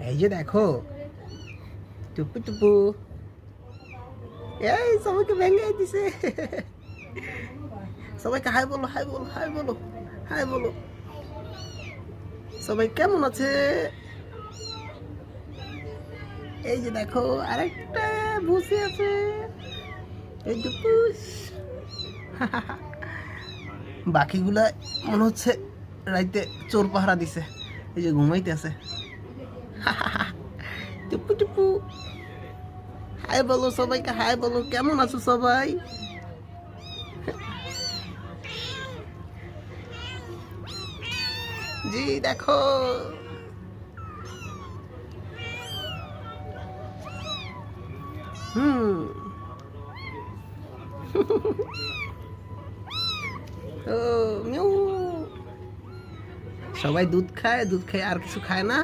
এই যে দেখো, টুপু টুপু, এই সবাইকে ভেঙে দিছে। সবাইকে হাই বলো, হাই বলো, হাই বলো, হাই বলো। সবাই কেমন আছে? এই যে দেখো আরেকটা বসে আছে, এই টুপু। বাকিগুলা মনে হচ্ছে রাইতে চোর পাহারা দিছে, এই যে ঘুমাইতে আছে। টুপু টুপু, হাই বলো সবাইকে, হাই বলো, কেমন আছো সবাই? জি দেখো, হুম। ও মিউ। সবাই দুধ খায়, দুধ খায়, আর কিছু খায় না।